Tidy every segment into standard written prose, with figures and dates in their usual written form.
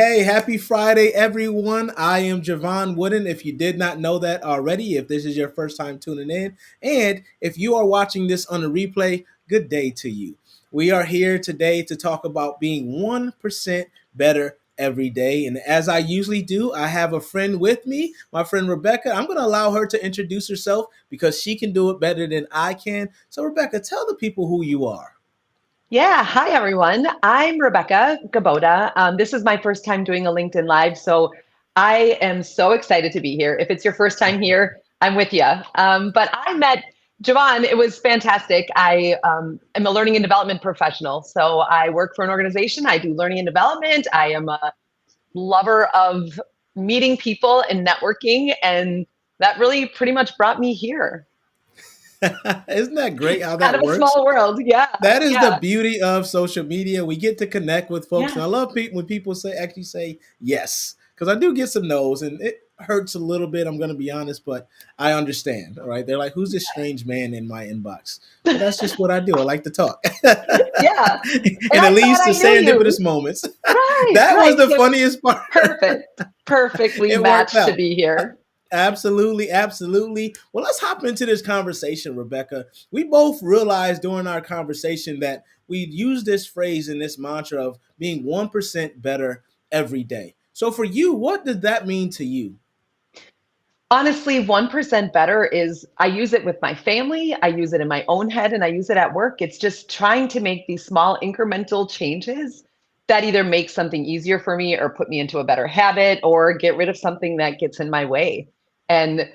Hey, happy Friday, everyone. I am Jevon Wooden. If you did not know that already, if this is your first time tuning in, and if you are watching this on a replay, good day to you. We are here today to talk about being 1% better every day. And as I usually do, I have a friend with me, my friend Rebecca. I'm going to allow her to introduce herself because she can do it better than I can. So, Rebecca, tell the people who you are. Yeah, hi everyone. I'm Rebecca Gaboda. This is my first time doing a LinkedIn Live, so I am so excited to be here. If it's your first time here, I'm with you. But I met Javon. It was fantastic. I am a learning and development professional, so I work for an organization. I do learning and development. I am a lover of meeting people and networking, and that really pretty much brought me here. Isn't that great how Kind that of a works? small world. Yeah, That is the yeah, beauty of social media. We get to connect with folks, and yeah. I love when people say yes, because I do get some no's, and it hurts a little bit. I'm going to be honest, but I understand. All right, they're like, "Who's this strange man in my inbox?" But that's just what I do. I like to talk, and Yeah. And I it thought leads to I knew serendipitous you. moments. Right, That was right. the So funniest part. perfect. Perfectly It worked matched to out. be here. Absolutely, absolutely. Well, let's hop into this conversation, Rebecca. We both realized during our conversation that we use this phrase and this mantra of being 1% better every day. So, for you, what does that mean to you? Honestly, 1% better is I use it with my family, I use it in my own head, and I use it at work. It's just trying to make these small incremental changes that either make something easier for me or put me into a better habit or get rid of something that gets in my way. And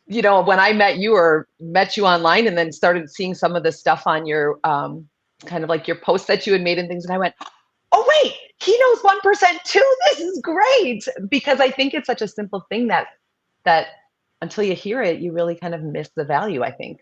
when I met you or met you online and then started seeing some of the stuff on your kind of like your posts that you had made and things, and I went, oh wait, he knows 1% too. This is great because I think it's such a simple thing that until you hear it, you really kind of miss the value, I think.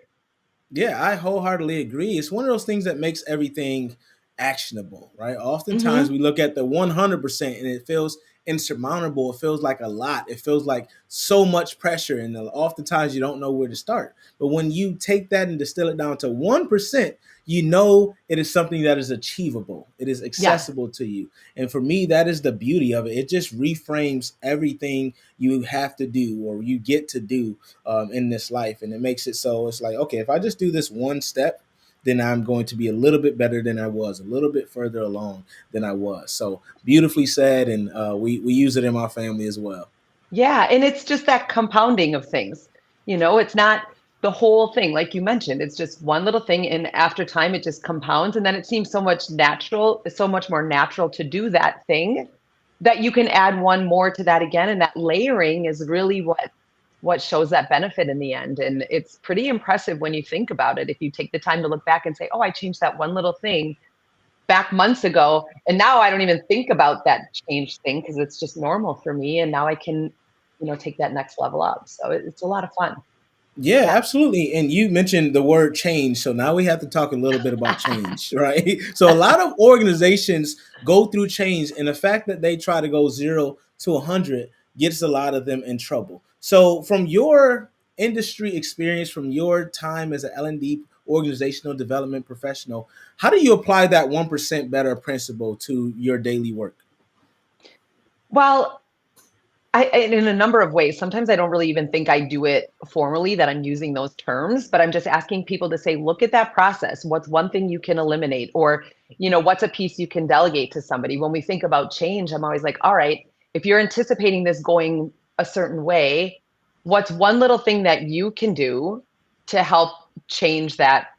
Yeah, I wholeheartedly agree. It's one of those things that makes everything actionable, right? Oftentimes Hmm. we look at the 100% and it feels insurmountable. It feels like a lot. It feels like so much pressure. And oftentimes you don't know where to start. But when you take that and distill it down to 1%, you know it is something that is achievable, it is Yeah. accessible to you. And for me, that is the beauty of it. It just reframes everything you have to do or you get to do in this life. And it makes it so it's like, okay, if I just do this one step, then I'm going to be a little bit better than I was, a little bit further along than I was. So beautifully said. And we use it in my family as well. Yeah. And it's just that compounding of things. It's not the whole thing, like you mentioned, it's just one little thing. And after time, it just compounds. And then it seems so much more natural to do that thing that you can add one more to that again. And that layering is really what shows that benefit in the end. And it's pretty impressive when you think about it. If you take the time to look back and say, oh, I changed that one little thing back months ago. And now I don't even think about that change thing because it's just normal for me. And now I can, take that next level up. So it's a lot of fun. Yeah, Yeah. absolutely. And you mentioned the word change. So now we have to talk a little bit about change, right? So a lot of organizations go through change, and the fact that they try to go 0 to 100 gets a lot of them in trouble. So, from your industry experience, from your time as an L&D organizational development professional, how do you apply that 1% better principle to your daily work? Well, in a number of ways. Sometimes I don't really even think I do it formally that I'm using those terms, but I'm just asking people to say, look at that process. What's one thing you can eliminate? Or, what's a piece you can delegate to somebody? When we think about change, I'm always like, all right, if you're anticipating this going a certain way, what's one little thing that you can do to help change that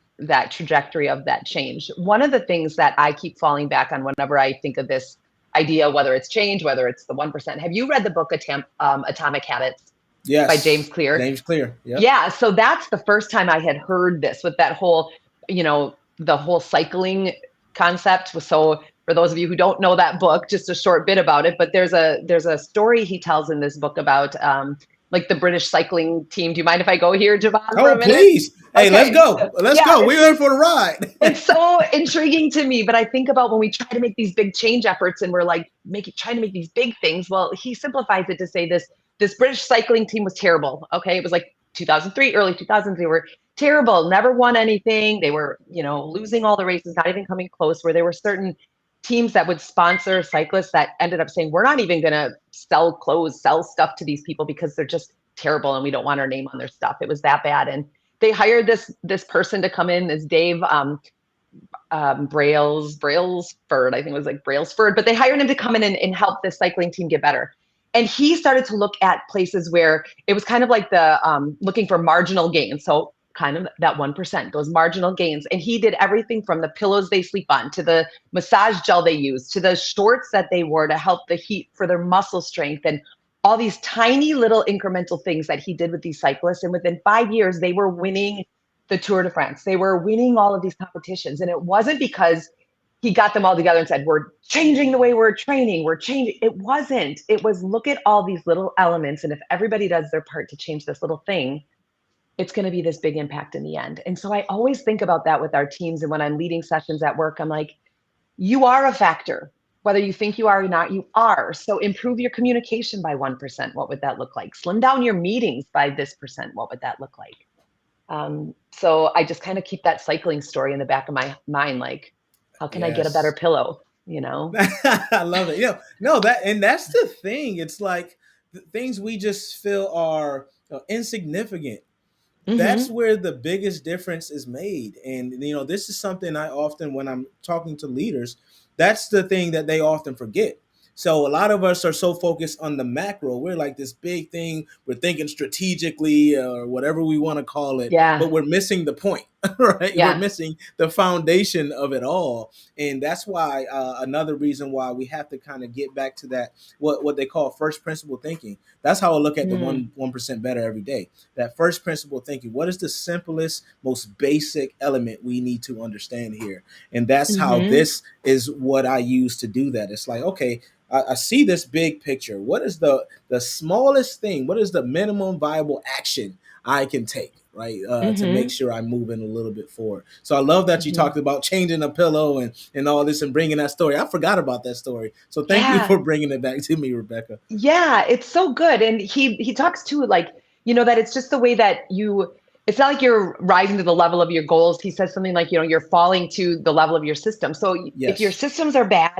trajectory of that change? One of the things that I keep falling back on whenever I think of this idea, whether it's change, whether it's the 1%. Have you read the book Atomic Habits by James Yes, Clear? James Clear. Yep. Yeah. So that's the first time I had heard this with that whole, the whole cycling concept. So for those of you who don't know that book, just a short bit about it, but there's a story he tells in this book about like the British cycling team. Do you mind if I go here, Javon, for Oh, a minute? please. Hey, let's Okay. go. So, Let's yeah, go. We're in for the ride. it's so intriguing to me, but I think about when we try to make these big change efforts and we're like trying to make these big things. Well, he simplifies it to say this British cycling team was terrible. Okay, it was like 2003, early 2000s. They were terrible, never won anything. They were, losing all the races, not even coming close. Where there were certain teams that would sponsor cyclists that ended up saying, we're not even going to sell clothes, sell stuff to these people because they're just terrible and we don't want our name on their stuff. It was that bad. And they hired this person to come in, this Dave Brailsford, I think it was like Brailsford, but they hired him to come in and help this cycling team get better. And he started to look at places where it was kind of like the looking for marginal gains. So kind of that 1%, those marginal gains. And he did everything from the pillows they sleep on to the massage gel they use to the shorts that they wore to help the heat for their muscle strength and all these tiny little incremental things that he did with these cyclists. And within 5 years, they were winning the Tour de France. They were winning all of these competitions. And it wasn't because he got them all together and said, we're changing the way we're training. We're changing. It wasn't. It was look at all these little elements. And if everybody does their part to change this little thing, it's going to be this big impact in the end. And so I always think about that with our teams. And when I'm leading sessions at work, I'm like, you are a factor. Whether you think you are or not, you are. So improve your communication by 1%. What would that look like? Slim down your meetings by this percent. What would that look like? So I just kind of keep that cycling story in the back of my mind. Like, how can I get a better Yes. pillow? You know? I love it. No, that's the thing. It's like the things we just feel are insignificant. That's Mm-hmm. where the biggest difference is made. And this is something I often, when I'm talking to leaders, that's the thing that they often forget. So a lot of us are so focused on the macro. We're like this big thing. We're thinking strategically or whatever we want to call it, but Yeah. we're missing the point, right? We're Yeah. missing the foundation of it all. And that's why another reason why we have to kind of get back to that, what they call first principle thinking. That's how I look at the Mm. 1% better every day. That first principle thinking. What is the simplest, most basic element we need to understand here? And that's how Mm-hmm. this is what I use to do that. It's like, okay, I see this big picture. What is the smallest thing? What is the minimum viable action I can take, right, to make Mm-hmm. sure I'm moving a little bit forward? So I love that you Mm-hmm. talked about changing a pillow and all this and bringing that story. I forgot about that story. So thank you Yeah. for bringing it back to me, Rebecca. Yeah, it's so good. And he talks too, like, that it's just the way that it's not like you're rising to the level of your goals. He says something like, you're falling to the level of your system. So if your Yes, systems are bad,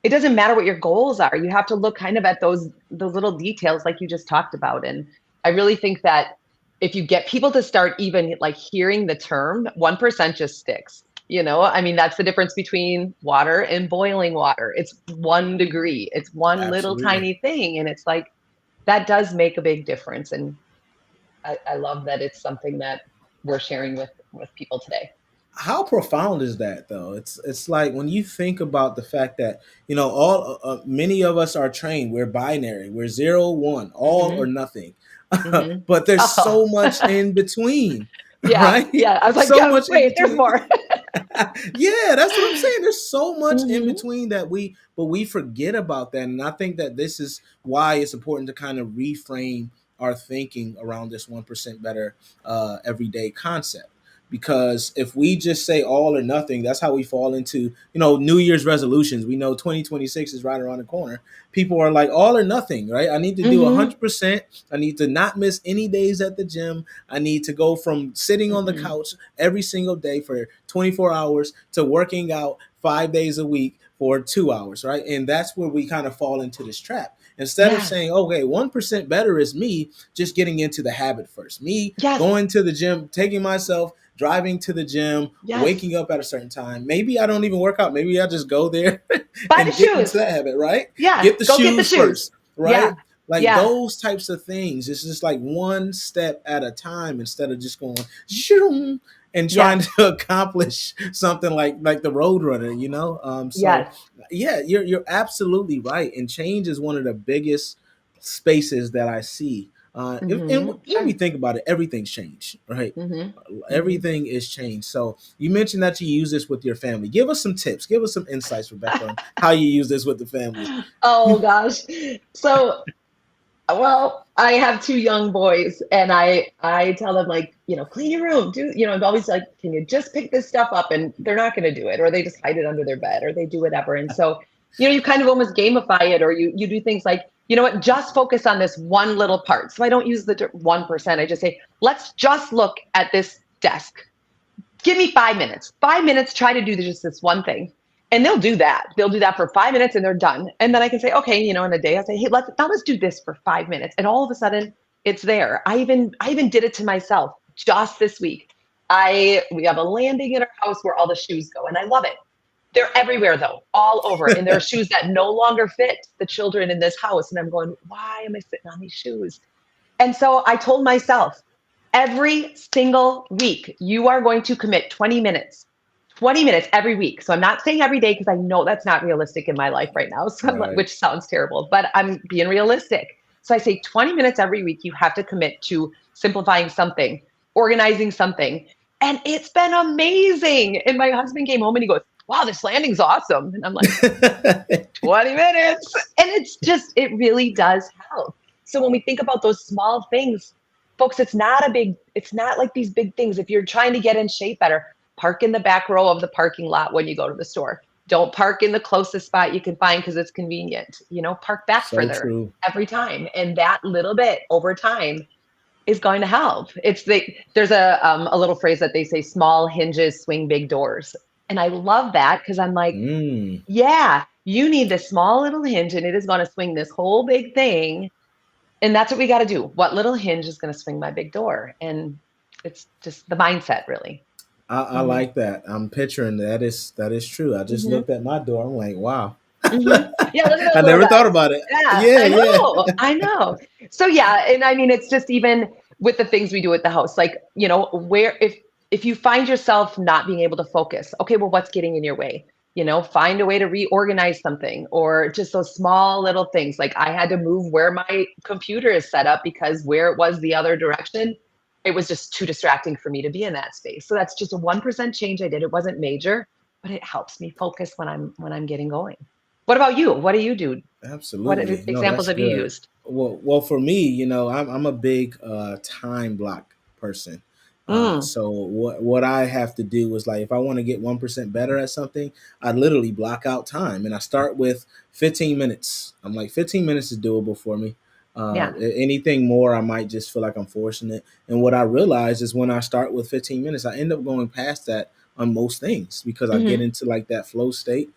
it doesn't matter what your goals are. You have to look kind of at those little details like you just talked about. And I really think that if you get people to start even like hearing the term, 1% just sticks. I mean, that's the difference between water and boiling water. It's 1 degree. It's one little absolutely. tiny thing. And it's like that does make a big difference. And I love that it's something that we're sharing with people today. How profound is that though? It's like when you think about the fact that all many of us are trained. We're binary. We're 0 1, all or Hmm. nothing. Hmm. But there's Oh, so much in between, yeah. right? Yeah. I was like, So yeah, much in wait, there's between. more. Yeah, that's what I'm saying. There's so much in Hmm. between that we forget about that. And I think that this is why it's important to kind of reframe our thinking around this 1% better everyday concept. Because if we just say all or nothing, that's how we fall into, New Year's resolutions. We know 2026 is right around the corner. People are like all or nothing, right? I need to do Hmm. 100%. I need to not miss any days at the gym. I need to go from sitting on the Hmm. couch every single day for 24 hours to working out 5 days a week for 2 hours, right? And that's where we kind of fall into this trap. Instead of Yeah. saying, okay, 1% better is me just getting into the habit first, me Yes. going to the gym, taking myself, driving to the gym, Yes. waking up at a certain time. Maybe I don't even work out. Maybe I just go there Buy the and get into shoes. that habit, right? Yeah. Get the Go get the shoes shoes. first, right? Yeah. Like Yeah. those types of things. It's just like one step at a time instead of just going shoom and trying Yes. to accomplish something like the Roadrunner, So Yes. yeah, you're absolutely right. And change is one of the biggest spaces that I see. And Hmm. when we think about it, everything's changed, right? Hmm. Hmm. Everything is changed. So you mentioned that you use this with your family. Give us some tips. Give us some insights, Rebecca, on how you use this with the family. Oh gosh. So, well, I have two young boys and I tell them like, clean your room. I'm always like, can you just pick this stuff up? And they're not going to do it, or they just hide it under their bed, or they do whatever. And so, you kind of almost gamify it, or you do things like, you know what, just focus on this one little part. So I don't use the 1%. I just say, let's just look at this desk. Give me 5 minutes. 5 minutes, try to do just this one thing. And they'll do that. They'll do that for 5 minutes and they're done. And then I can say, okay, in a day, I say, hey, let's do this for 5 minutes. And all of a sudden it's there. I even did it to myself just this week. We have a landing in our house where all the shoes go, and I love it. They're everywhere though, all over. And there are shoes that no longer fit the children in this house. And I'm going, why am I sitting on these shoes? And so I told myself, every single week, you are going to commit 20 minutes. 20 minutes every week. So I'm not saying every day because I know that's not realistic in my life right now, Right. which sounds terrible, but I'm being realistic. So I say 20 minutes every week, you have to commit to simplifying something, organizing something. And it's been amazing. And my husband came home and he goes, wow, this landing's awesome. And I'm like, 20 minutes. And it really does help. So when we think about those small things, folks, it's not like these big things. If you're trying to get in shape better, park in the back row of the parking lot when you go to the store. Don't park in the closest spot you can find because it's convenient. Park back So further true. every time. And that little bit over time is going to help. There's a little phrase that they say, small hinges swing big doors. And I love that because I'm like, Mm. yeah, you need this small little hinge and it is going to swing this whole big thing. And that's what we got to do. What little hinge is going to swing my big door? And it's just the mindset, really. I Hmm. like that. I'm picturing that is true. I just Hmm. looked at my door. I'm like, wow. Yeah, look at those I little never thought guys. about it. Yeah, Yeah, I yeah. know. I know. So yeah, and I mean it's just even with the things we do at the house, like, where if you find yourself not being able to focus, okay, well, what's getting in your way? Find a way to reorganize something, or just those small little things. Like I had to move where my computer is set up because where it was the other direction, it was just too distracting for me to be in that space. So that's just a 1% change I did. It wasn't major, but it helps me focus when I'm getting going. What about you? What do you do? What Absolutely. No, examples that's have you good. used? Well, for me, I'm a big time block person. Mm, So what I have to do is, like, if I want to get 1% better at something, I literally block out time, and I start with 15 minutes. I'm like, 15 minutes is doable for me. yeah. Anything more, I might just feel like I'm forcing it. And what I realize is when I start with 15 minutes, I end up going past that on most things because I get Hmm. into like that flow state,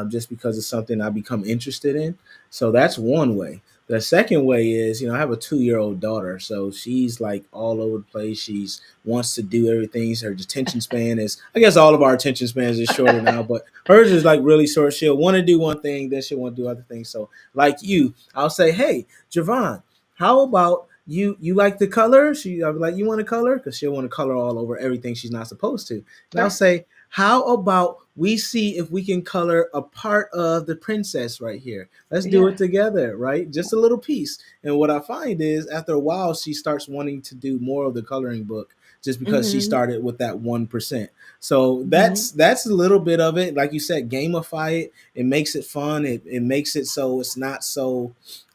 just because it's something I become interested in. So that's one way. The second way is, I have a 2-year-old daughter, so she's like all over the place. She's wants to do everything. Her attention span is, I guess, all of our attention spans is shorter now, but hers is like really short. She'll want to do one thing, then she'll want to do other things. So, like you, I'll say, "Hey, Javon, how about you like the color?" I'll be like, "You want to color?" Because she'll want to color all over everything she's not supposed to. And I'll Sure. say, how about we see if we can color a part of the princess right here? Let's do it Yeah. together, right? Just a little piece. And what I find is after a while, she starts wanting to do more of the coloring book just because she Hmm. started with that 1%. So Hmm. that's a little bit of it. Like you said, gamify it. It makes it fun. It makes it so it's not so,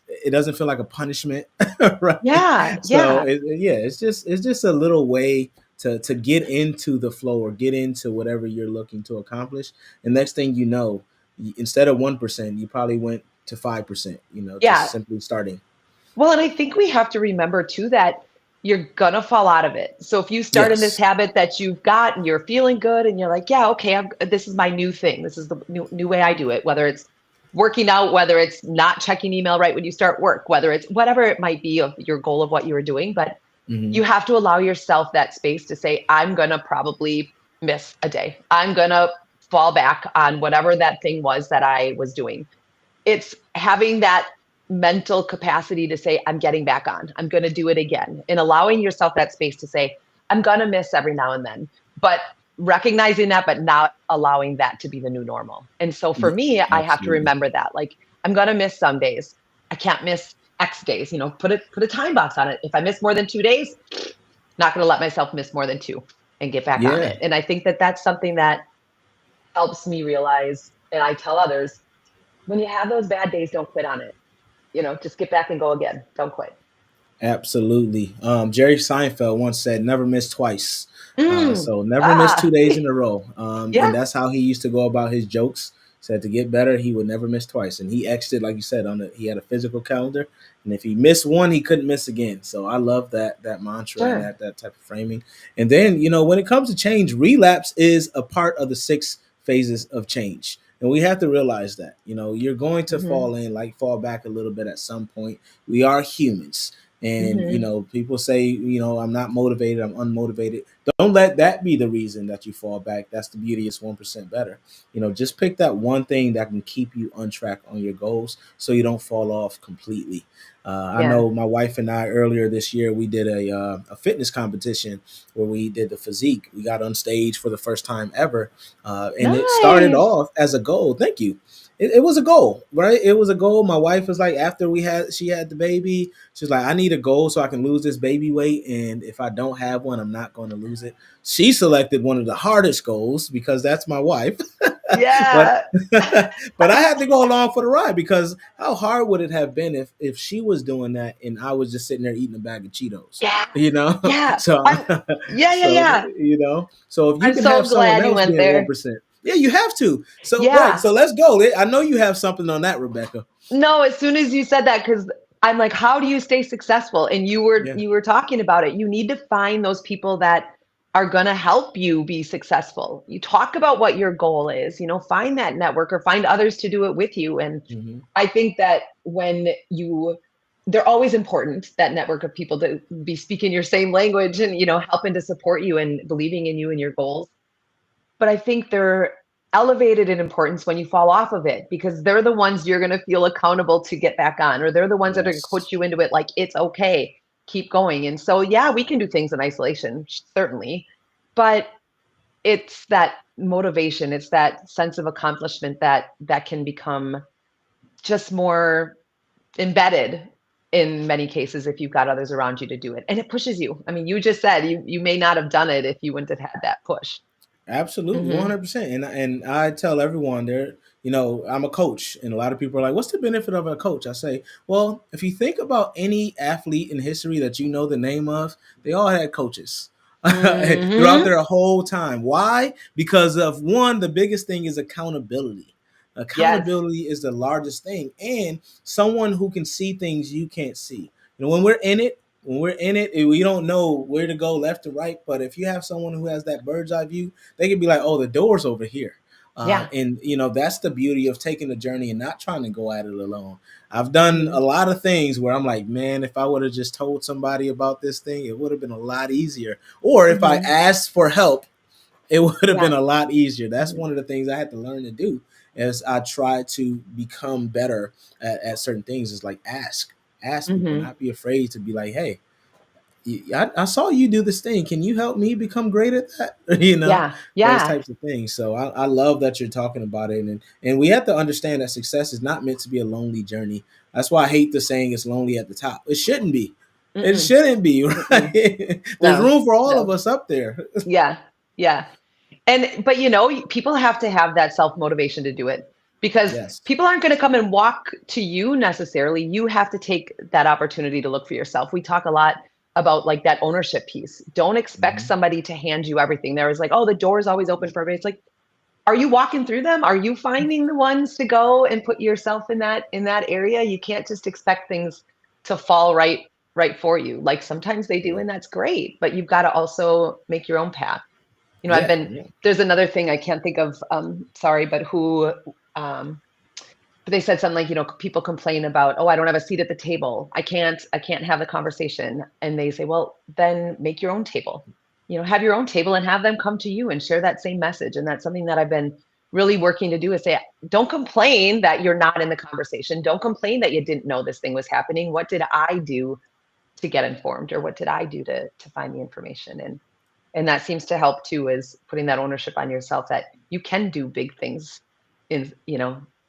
it doesn't feel like a punishment, right? Yeah. So Yeah. yeah, it's just a little way to get into the flow or get into whatever you're looking to accomplish. And next thing you know, instead of 1%, you probably went to 5%. Just Yeah. simply starting. Well, and I think we have to remember too that you're gonna fall out of it. So if you start in this Yes. habit that you've got and you're feeling good and you're like, yeah, okay, this is my new thing. This is the new way I do it. Whether it's working out, whether it's not checking email right when you start work, whether it's whatever it might be of your goal of what you were doing, but Hmm. you have to allow yourself that space to say, I'm gonna probably miss a day. I'm gonna fall back on whatever that thing was that I was doing. It's having that mental capacity to say, I'm getting back on, I'm going to do it again, and allowing yourself that space to say, I'm going to miss every now and then, but recognizing that, but not allowing that to be the new normal. And so for Yeah, me, I have to absolutely. remember that, like, I'm going to miss some days. I can't miss X days, put a time box on it. If I miss more than 2 days, not going to let myself miss more than two and get back on Yeah, it. And I think that that's something that helps me realize, and I tell others, when you have those bad days, don't quit on it. Just get back and go again. Don't quit. absolutely. Jerry Seinfeld once said, "Never miss twice." Mm. So never miss Ah, 2 days in a row. And yeah, that's how he used to go about his jokes. Said to get better, he would never miss twice, and he X'd it, like you said, he had a physical calendar, and if he missed one, he couldn't miss again. So I love that mantra and sure. that type of framing. And then when it comes to change, relapse is a part of the 6 phases of change. And we have to realize that, you're going to Hmm. fall back a little bit at some point. We are humans. And, Hmm. people say, I'm not motivated, I'm unmotivated. Don't let that be the reason that you fall back. That's the beauty. It's 1% better. Just pick that one thing that can keep you on track on your goals so you don't fall off completely. I Yeah. know my wife and I earlier this year, we did a fitness competition where we did the physique. We got on stage for the first time ever. And it started Nice. off as a goal. Thank you. It was a goal, right? It was a goal. My wife was like, after she had the baby, she's like, I need a goal so I can lose this baby weight. And if I don't have one, I'm not going to lose it. She selected one of the hardest goals because that's my wife. but Yeah. but I had to go along for the ride because how hard would it have been if she was doing that and I was just sitting there eating a bag of Cheetos, Yeah. you know? Yeah. So I'm yeah, yeah, so yeah. so if you I'm can have so someone glad you else went being there. 1%, yeah, you have to. So right, Yeah. so let's go. I know you have something on that, Rebecca. No, as soon as you said that, because I'm like, how do you stay successful? And Yeah. you were talking about it. You need to find those people that are gonna help you be successful. You talk about what your goal is, find that network or find others to do it with you. And Hmm. I think that when you they're always important, that network of people to be speaking your same language and helping to support you and believing in you and your goals. But I think they're elevated in importance when you fall off of it because they're the ones you're going to feel accountable to get back on, or they're the ones that are going to Yes. put you into it like it's okay, keep going. And so, yeah, we can do things in isolation, certainly, but it's that motivation, it's that sense of accomplishment that can become just more embedded in many cases if you've got others around you to do it, and it pushes you. I mean, you just said you may not have done it if you wouldn't have had that push. Absolutely, Hmm. 100%. And I tell everyone there, I'm a coach, and a lot of people are like, "What's the benefit of a coach?" I say, "Well, if you think about any athlete in history that you know the name of, they all had coaches throughout Hmm. their whole time. Why? Because of one, the biggest thing is accountability. Yes. Accountability is the largest thing, and someone who can see things you can't see. When we're in it, we don't know where to go left or right. But if you have someone who has that bird's eye view, they could be like, "Oh, the door's over here." Yeah. And that's the beauty of taking the journey and not trying to go at it alone. I've done Hmm. a lot of things where I'm like, man, if I would have just told somebody about this thing, it would have been a lot easier. Or if I Hmm. asked for help, it would have been Yeah. a lot easier. That's Hmm. one of the things I had to learn to do as I try to become better at certain things. Is like ask people, Hmm. not be afraid to be like, hey, I saw you do this thing. Can you help me become great at that? Yeah. Those Yeah. types of things. So I love that you're talking about it. And we have to understand that success is not meant to be a lonely journey. That's why I hate the saying it's lonely at the top. It shouldn't be. It Mm-mm. shouldn't be, Mm-mm. right? There's No. room for all of No. us up there. Yeah. Yeah. But people have to have that self motivation to do it because Yes. people aren't going to come and walk to you necessarily. You have to take that opportunity to look for yourself. We talk a lot about like that ownership piece. Don't expect Hmm. somebody to hand you everything. There is like, oh, the door is always open for everybody. It's like, are you walking through them? Are you finding the ones to go and put yourself in that area? You can't just expect things to fall right for you. Like sometimes they do, Yeah. and that's great, but you've got to also make your own path. I've Yeah. been Yeah. there's another thing I can't think of, sorry, but um, but they said something like, people complain about, oh, I don't have a seat at the table. I can't have the conversation. And they say, well, then make your own table. Have your own table and have them come to you and share that same message. And that's something that I've been really working to do is say, don't complain that you're not in the conversation. Don't complain that you didn't know this thing was happening. What did I do to get informed, or what did I do to find the information? And that seems to help too, is putting that ownership on yourself that you can do big things in,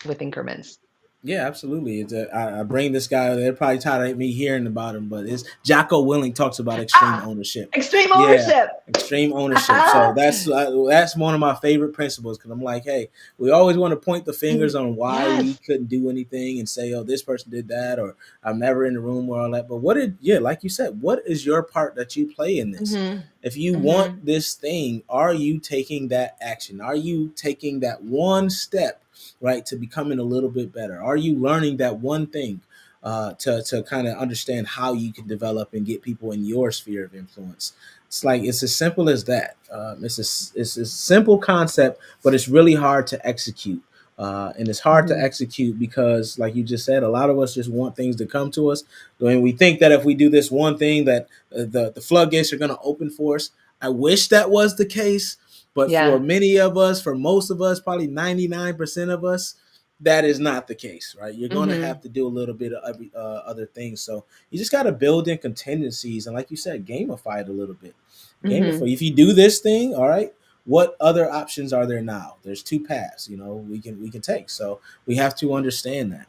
with increments. Yeah, absolutely. I bring this guy. They're probably tired of me hearing about him, but it's Jocko Willing talks about extreme Ah, ownership. extreme Yeah, ownership. extreme ownership. So that's one of my favorite principles because I'm like, hey, we always want to point the fingers on why we Yes. couldn't do anything and say, oh, this person did that, or I'm never in the room or all that. But yeah, like you said, what is your part that you play in this? Hmm. If you want Hmm. this thing, are you taking that action? Are you taking that one step, right, to becoming a little bit better? Are you learning that one thing to kind of understand how you can develop and get people in your sphere of influence? It's like it's as simple as that. It's a simple concept, but it's really hard to execute. And it's hard to execute because, like you just said, a lot of us just want things to come to us. And we think that if we do this one thing, that the floodgates are going to open for us. I wish that was the case, but for Yeah. many of us, for most of us, probably 99% of us, that is not the case, right? You're going to Hmm. have to do a little bit of other things. So you just got to build in contingencies, and like you said, gamify it a little bit. Hmm. Gamify. If you do this thing, all right, what other options are there now? There's two paths, we can take. So we have to understand that.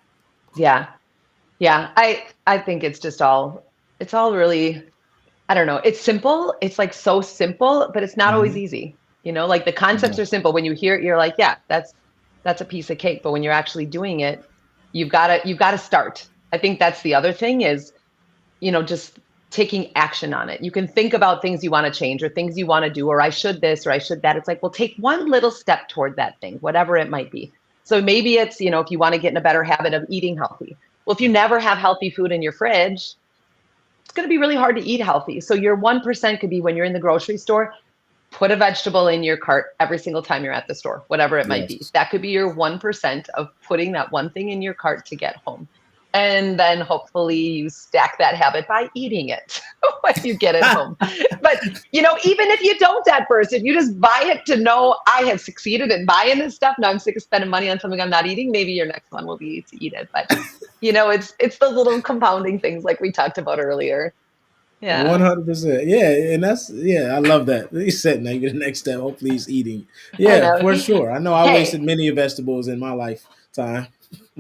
Yeah. Yeah. I think it's all really, I don't know. It's simple. It's like so simple, but it's not always Hmm. easy. Like the concepts Yeah. are simple. When you hear it, you're like, yeah, that's a piece of cake. But when you're actually doing it, you've got to start. I think that's the other thing is, just taking action on it. You can think about things you want to change or things you want to do, or I should this or I should that. It's like, well, take one little step toward that thing, whatever it might be. So maybe it's, if you want to get in a better habit of eating healthy. Well, if you never have healthy food in your fridge, it's going to be really hard to eat healthy. So your 1% could be when you're in the grocery store, put a vegetable in your cart every single time you're at the store, whatever it might be. Yes. That could be your 1% of putting that one thing in your cart to get home. And then hopefully you stack that habit by eating it when you get it home. But, even if you don't at first, if you just buy it to know I have succeeded in buying this stuff, now I'm sick of spending money on something I'm not eating, maybe your next one will be to eat it. But, it's those little compounding things like we talked about earlier. Yeah, 100%. Yeah, and I love that. He said maybe the next step, hopefully he's eating. I Yeah, know. for sure. I know I Hey, wasted many vegetables in my lifetime.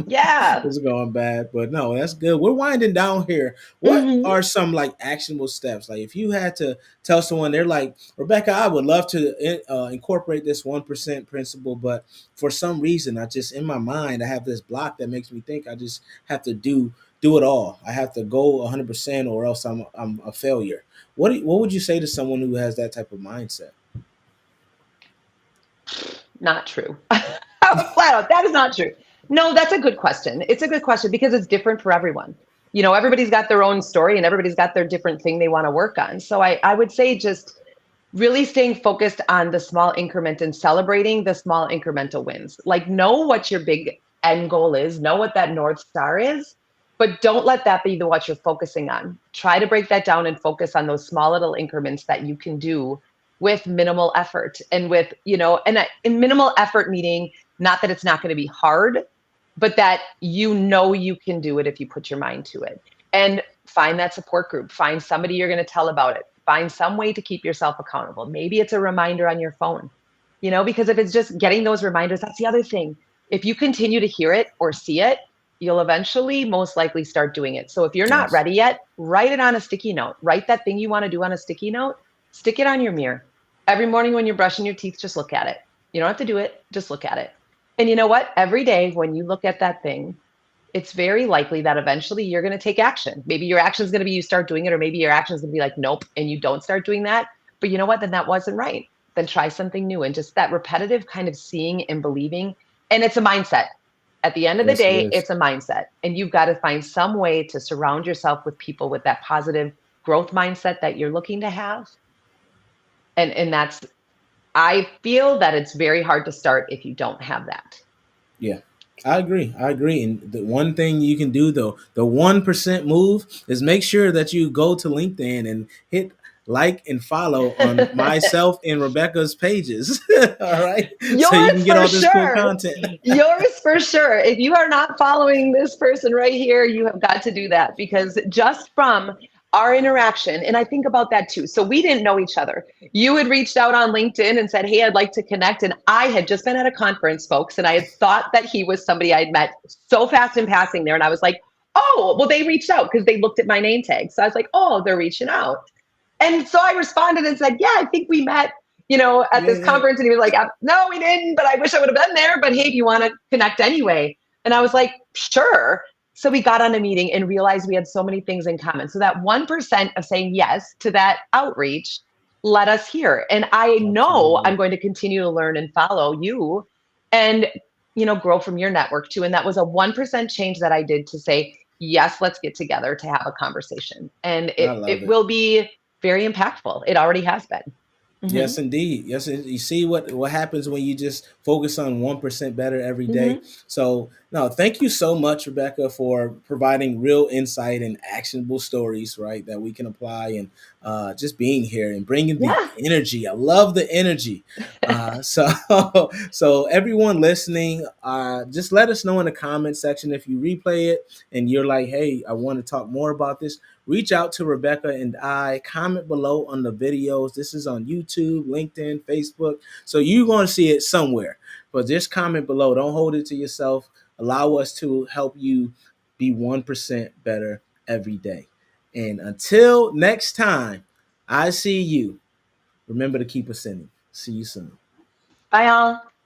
yeah. It's going bad, but no, that's good. We're winding down here. What Hmm. are some like actionable steps? Like if you had to tell someone, they're like, Rebecca, I would love to incorporate this 1% principle, but for some reason, I just in my mind, I have this block that makes me think I just have to do it all. I have to go 100%, or else I'm a failure. What would you say to someone who has that type of mindset? Not true. Flat out, that is not true. No, that's a good question. It's a good question because it's different for everyone. Everybody's got their own story and everybody's got their different thing they want to work on. So I would say just really staying focused on the small increment and celebrating the small incremental wins. Like, know what your big end goal is, know what that North Star is, but don't let that be the what you're focusing on. Try to break that down and focus on those small little increments that you can do with minimal effort and with, and in minimal effort, meaning not that it's not going to be hard, but that you can do it if you put your mind to it. And find that support group, find somebody you're going to tell about it, find some way to keep yourself accountable. Maybe it's a reminder on your phone, because if it's just getting those reminders, that's the other thing. If you continue to hear it or see it, you'll eventually most likely start doing it. So if you're not Yes. ready yet, write it on a sticky note. Write that thing you want to do on a sticky note, stick it on your mirror. Every morning when you're brushing your teeth, just look at it. You don't have to do it, just look at it. And you know what? Every day when you look at that thing, it's very likely that eventually you're going to take action. Maybe your action is going to be you start doing it, or maybe your action is going to be like, nope, and you don't start doing that. But you know what? Then that wasn't right. Then try something new. And just that repetitive kind of seeing and believing. And it's a mindset. At the end of the Yes, it day, is. it's a mindset. And you've got to find some way to surround yourself with people with that positive growth mindset that you're looking to have. And that's, I feel that it's very hard to start if you don't have that. Yeah, I agree. I agree. And the one thing you can do though, the 1% move is make sure that you go to LinkedIn and hit like and follow on myself and Rebecca's pages. All right. So you Yours can get for all this cool sure. content. Yours for sure. If you are not following this person right here, you have got to do that because just from our interaction, and I think about that too. So we didn't know each other. You had reached out on LinkedIn and said, hey, I'd like to connect. And I had just been at a conference, folks, and I had thought that he was somebody I'd met so fast in passing there. And I was like, oh, well, they reached out because they looked at my name tag. So I was like, oh, they're reaching out. And so I responded and said, yeah, I think we met, at Yeah, this yeah. conference. And he was like, no, we didn't, but I wish I would have been there. But hey, if you want to connect anyway. And I was like, sure. So we got on a meeting and realized we had so many things in common. So that 1% of saying yes to that outreach led us here. And I know Absolutely. I'm going to continue to learn and follow you and, grow from your network too. And that was a 1% change that I did to say, yes, let's get together to have a conversation. And I it love it it. will be very impactful. It already has been. Yes, Hmm. indeed. Yes, you see what happens when you just focus on 1% better every day. Hmm. So, no, thank you so much, Rebecca, for providing real insight and actionable stories, right, that we can apply, and just being here and bringing the Yeah. energy. I love the energy. So, so everyone listening, just let us know in the comment section if you replay it and you're like, hey, I want to talk more about this. Reach out to Rebecca and I. Comment below on the videos. This is on YouTube, LinkedIn, Facebook. So you're going to see it somewhere. But just comment below. Don't hold it to yourself. Allow us to help you be 1% better every day. And until next time, I see you. Remember to keep ascending. See you soon. Bye, all.